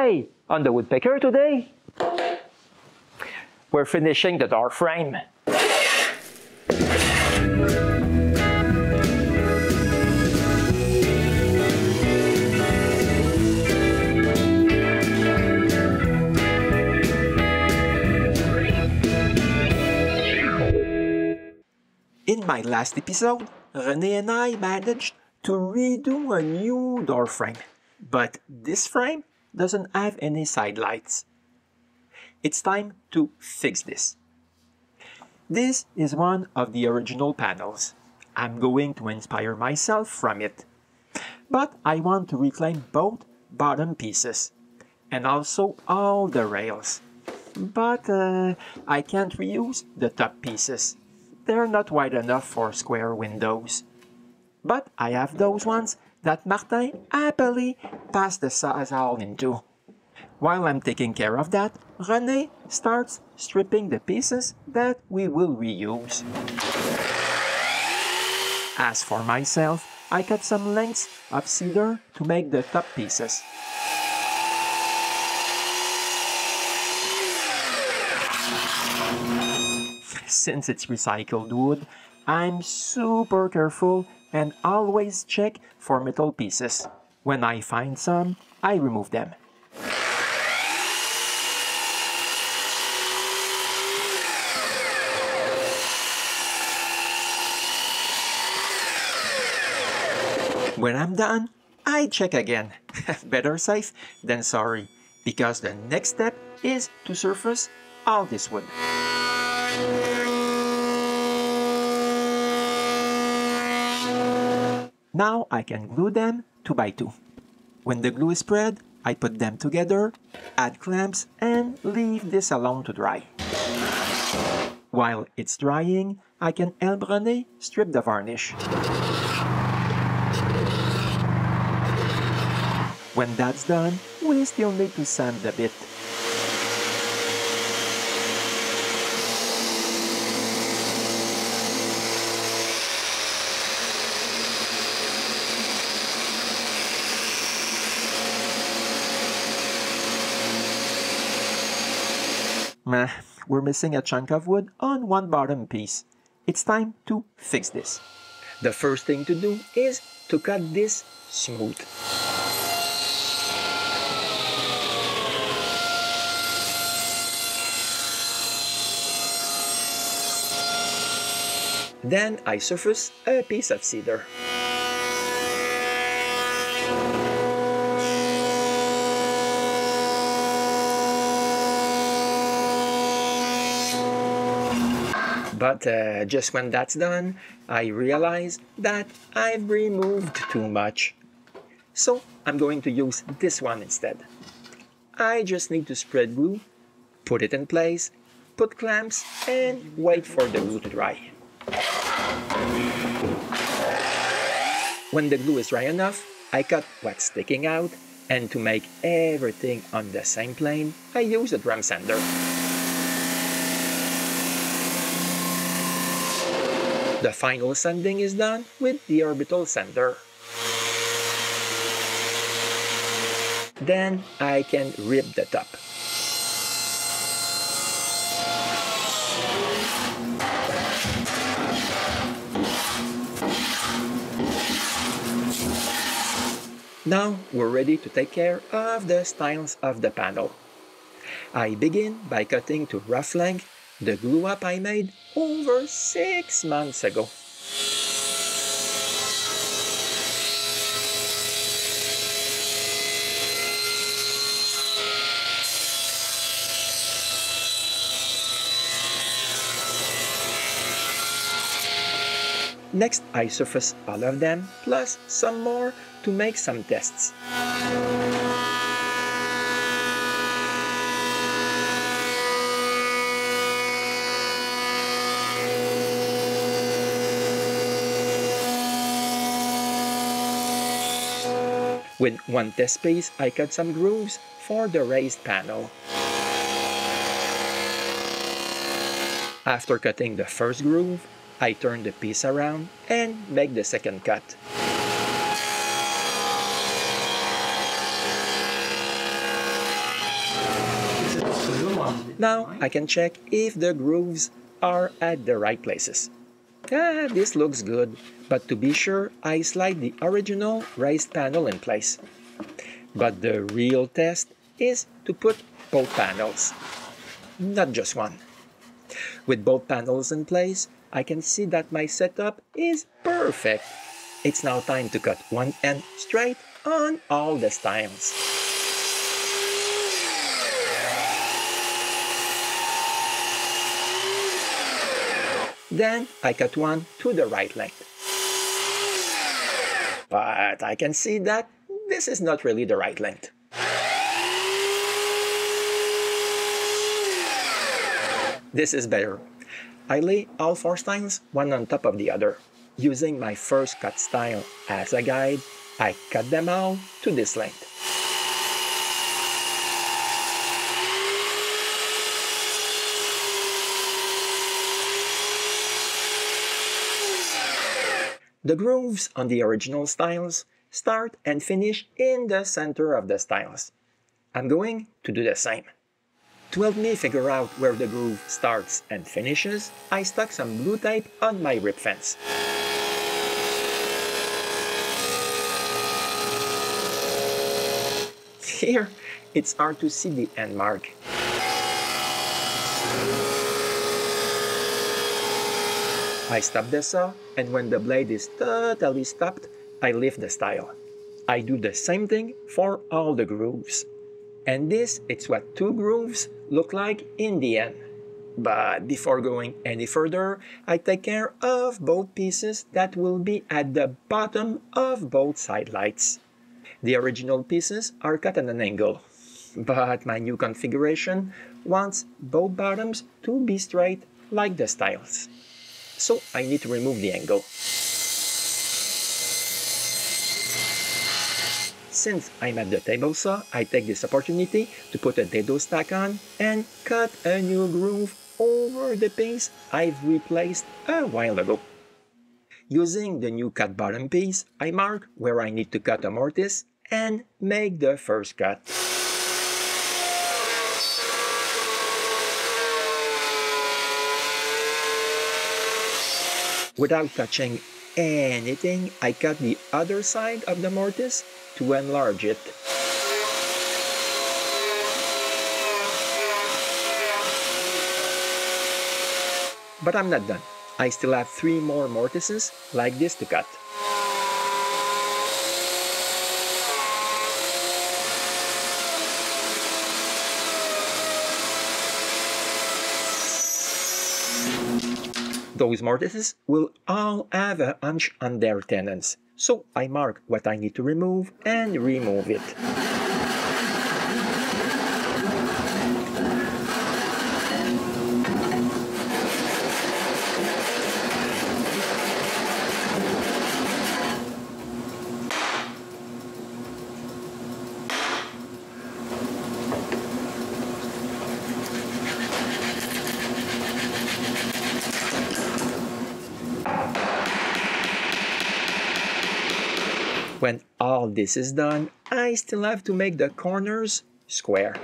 Hi! On the Woodpecker today, we're finishing the door frame. In my last episode, Renée and I managed to redo a new door frame. But this frame doesn't have any side lights. It's time to fix this. This is one of the original panels. I'm going to inspire myself from it. But I want to reclaim both bottom pieces and also all the rails. But I can't reuse the top pieces. They're not wide enough for square windows. But I have those ones that Martin happily passed the sawzall into. While I'm taking care of that, Renée starts stripping the pieces that we will reuse. As for myself, I cut some lengths of cedar to make the top pieces. Since it's recycled wood, I'm super careful and always check for metal pieces. When I find some, I remove them. When I'm done, I check again. Better safe than sorry, because the next step is to surface all this wood. Now I can glue them 2 by 2. When the glue is spread, I put them together, add clamps, and leave this alone to dry. While it's drying, I can help Renée strip the varnish. When that's done, we still need to sand a bit. We're missing a chunk of wood on one bottom piece. It's time to fix this. The first thing to do is to cut this smooth. Then I surface a piece of cedar. But just when that's done, I realize that I've removed too much. So I'm going to use this one instead. I just need to spread glue, put it in place, put clamps, and wait for the glue to dry. When the glue is dry enough, I cut what's sticking out, and to make everything on the same plane, I use a drum sander. The final sanding is done with the orbital sander. Then I can rip the top. Now we're ready to take care of the styles of the panel. I begin by cutting to rough length the glue up I made over 6 months ago. Next, I surface all of them, plus some more to make some tests. With one test piece, I cut some grooves for the raised panel. After cutting the first groove, I turn the piece around and make the second cut. Now I can check if the grooves are at the right places. This looks good, but to be sure, I slide the original raised panel in place. But the real test is to put both panels, not just one. With both panels in place, I can see that my setup is perfect. It's now time to cut one end straight on all the styles. Then I cut one to the right length. But I can see that this is not really the right length. This is better. I lay all 4 styles one on top of the other. Using my first cut style as a guide, I cut them all to this length. The grooves on the original styles start and finish in the center of the styles. I'm going to do the same. To help me figure out where the groove starts and finishes, I stuck some blue tape on my rib fence. Here, it's hard to see the end mark. I stop the saw, and when the blade is totally stopped, I lift the style. I do the same thing for all the grooves. And this is what 2 grooves look like in the end. But before going any further, I take care of both pieces that will be at the bottom of both side lights. The original pieces are cut at an angle, but my new configuration wants both bottoms to be straight like the styles. So I need to remove the angle. Since I'm at the table saw, I take this opportunity to put a dado stack on and cut a new groove over the piece I've replaced a while ago. Using the new cut bottom piece, I mark where I need to cut a mortise and make the first cut. Without touching anything, I cut the other side of the mortise to enlarge it. But I'm not done. I still have 3 more mortises like this to cut. Those mortises will all have a hunch on their tenons, so I mark what I need to remove and remove it. When all this is done, I still have to make the corners square.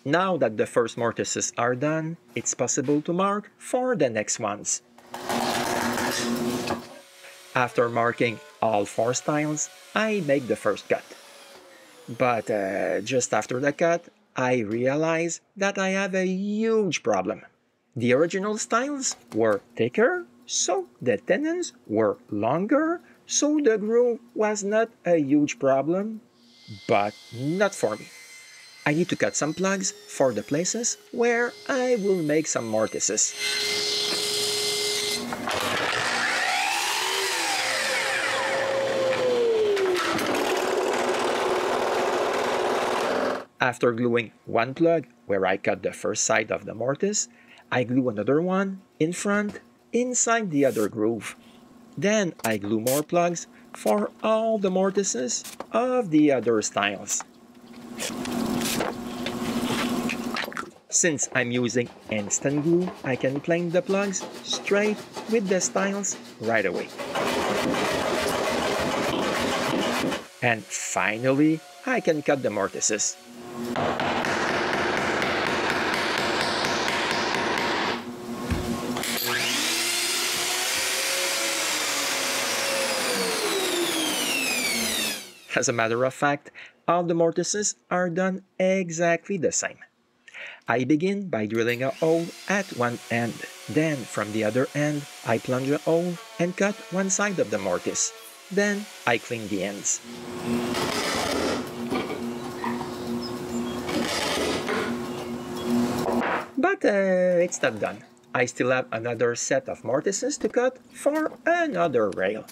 Now that the first mortises are done, it's possible to mark for the next ones. After marking all 4 styles, I make the first cut. But just after the cut, I realize that I have a huge problem. The original styles were thicker, so the tenons were longer, so the groove was not a huge problem, but not for me. I need to cut some plugs for the places where I will make some mortises. After gluing one plug where I cut the first side of the mortise, I glue another one in front inside the other groove. Then I glue more plugs for all the mortises of the other styles. Since I'm using instant glue, I can plane the plugs straight with the styles right away. And finally, I can cut the mortises. As a matter of fact, all the mortises are done exactly the same. I begin by drilling a hole at one end. Then, from the other end, I plunge a hole and cut one side of the mortise. Then, I clean the ends. But it's not done. I still have another set of mortises to cut for another rail.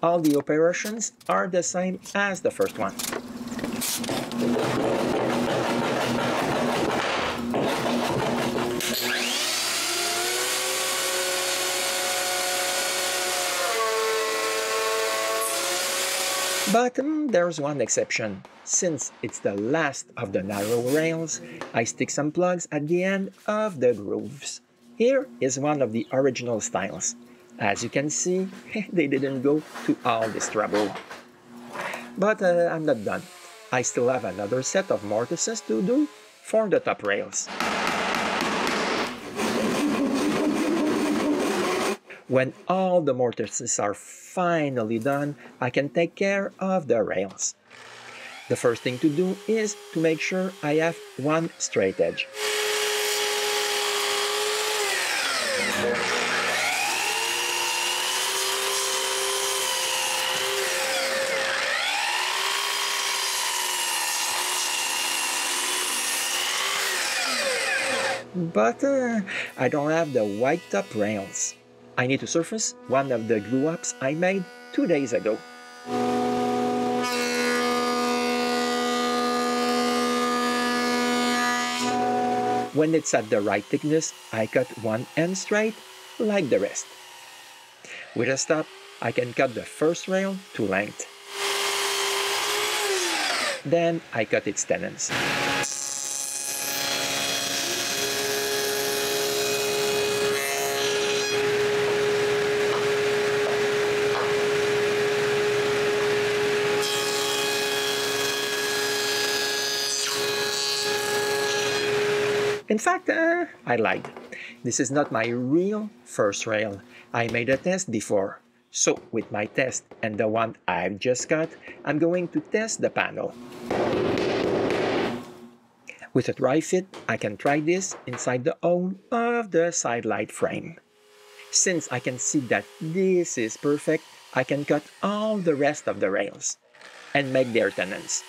All the operations are the same as the first one. But there's one exception. Since it's the last of the narrow rails, I stick some plugs at the end of the grooves. Here is one of the original styles. As you can see, they didn't go to all this trouble. But I'm not done. I still have another set of mortises to do for the top rails. When all the mortises are finally done, I can take care of the rails. The first thing to do is to make sure I have one straight edge. But I don't have the white top rails. I need to surface one of the glue-ups I made 2 days ago. When it's at the right thickness, I cut one end straight, like the rest. With a stop, I can cut the first rail to length. Then I cut its tenons. In fact, I lied. This is not my real first rail. I made a test before. So, with my test and the one I've just cut, I'm going to test the panel. With a dry fit, I can try this inside the hole of the side light frame. Since I can see that this is perfect, I can cut all the rest of the rails and make their tenons.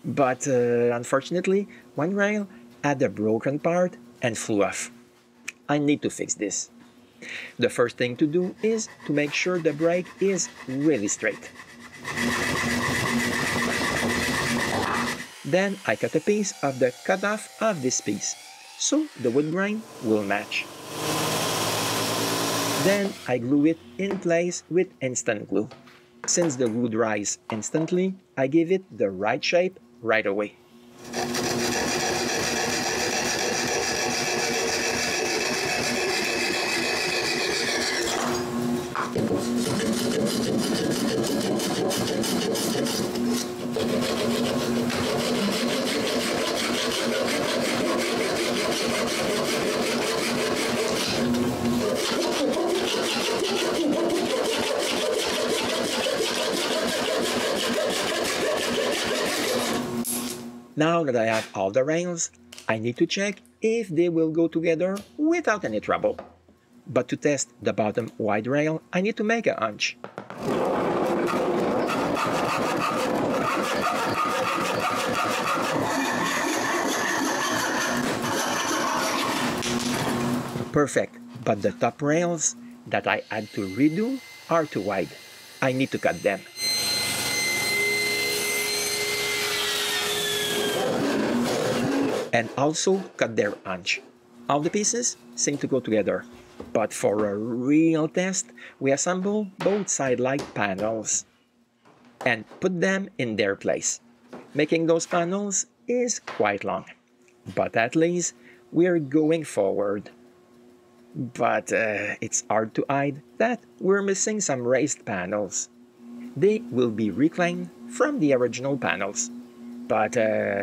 But unfortunately, one rail had a broken part and flew off. I need to fix this. The first thing to do is to make sure the brake is really straight. Then I cut a piece of the cutoff of this piece, so the wood grain will match. Then I glue it in place with instant glue. Since the glue dries instantly, I give it the right shape right away. Now that I have all the rails, I need to check if they will go together without any trouble. But to test the bottom wide rail, I need to make a hunch. Perfect, but the top rails that I had to redo are too wide. I need to cut them. and also cut their haunch. All the pieces seem to go together, but for a real test, we assemble both side light panels and put them in their place. Making those panels is quite long, but at least we're going forward. But it's hard to hide that we're missing some raised panels. They will be reclaimed from the original panels, but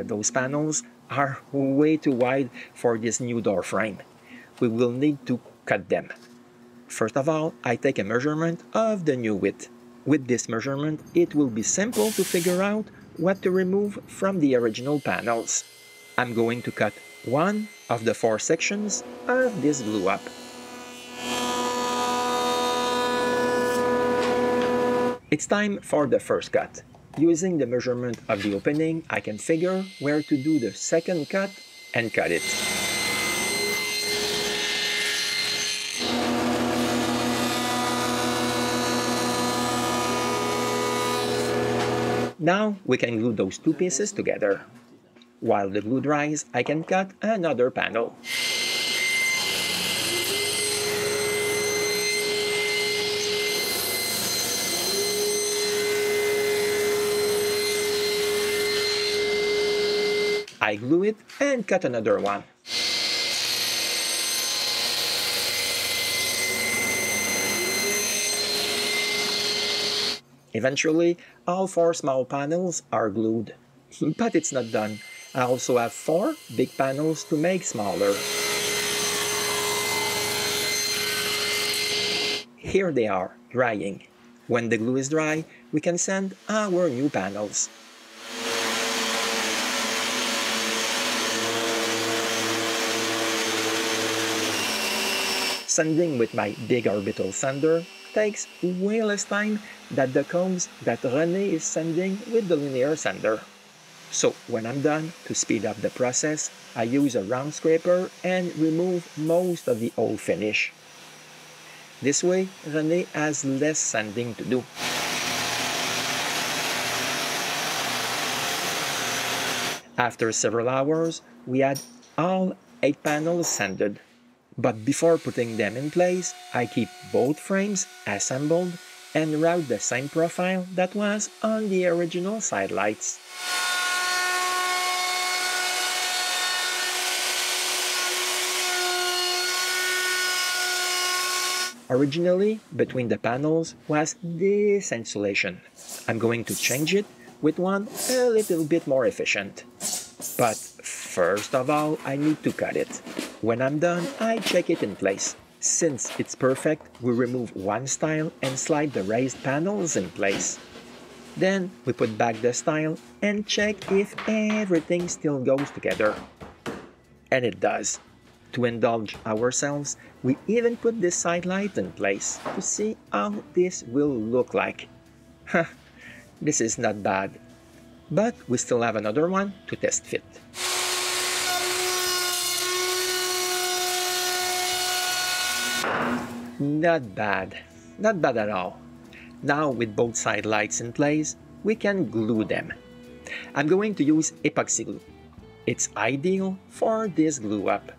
those panels are way too wide for this new door frame. We will need to cut them. First of all, I take a measurement of the new width. With this measurement, it will be simple to figure out what to remove from the original panels. I'm going to cut one of the 4 sections of this glue up. It's time for the first cut. Using the measurement of the opening, I can figure where to do the second cut and cut it. Now we can glue those 2 pieces together. While the glue dries, I can cut another panel. I glue it and cut another one. Eventually, all 4 small panels are glued. But it's not done. I also have 4 big panels to make smaller. Here they are, drying. When the glue is dry, we can sand our new panels. Sanding with my big orbital sander takes way less time than the combs that Renée is sanding with the linear sander. So when I'm done, to speed up the process, I use a round scraper and remove most of the old finish. This way, Renée has less sanding to do. After several hours, we had all 8 panels sanded. But before putting them in place, I keep both frames assembled and route the same profile that was on the original side lights. Originally, between the panels was this insulation. I'm going to change it with one a little bit more efficient. But first of all, I need to cut it. When I'm done, I check it in place. Since it's perfect, we remove one stile and slide the raised panels in place. Then we put back the stile and check if everything still goes together. And it does. To indulge ourselves, we even put this side light in place to see how this will look like. This is not bad. But we still have another one to test fit. Not bad. Not bad at all. Now with both side lights in place, we can glue them. I'm going to use epoxy glue. It's ideal for this glue up.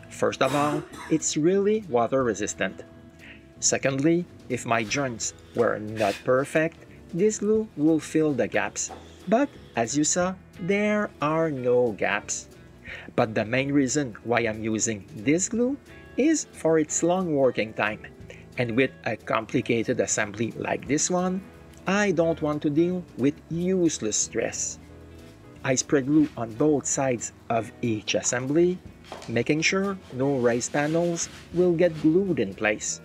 First of all, it's really water resistant. Secondly, if my joints were not perfect, this glue will fill the gaps. But as you saw, there are no gaps. But the main reason why I'm using this glue is for its long working time. And with a complicated assembly like this one, I don't want to deal with useless stress. I spread glue on both sides of each assembly, making sure no raised panels will get glued in place.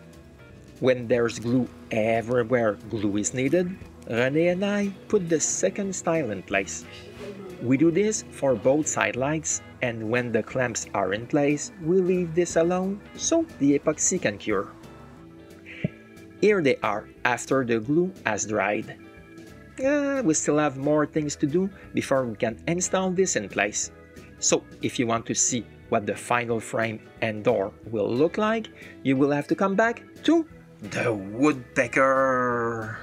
When there's glue everywhere glue is needed, Renée and I put the second stile in place. We do this for both side lights, and when the clamps are in place, we leave this alone so the epoxy can cure. Here they are after the glue has dried. We still have more things to do before we can install this in place. So if you want to see what the final frame and door will look like, you will have to come back to the Woodpecker.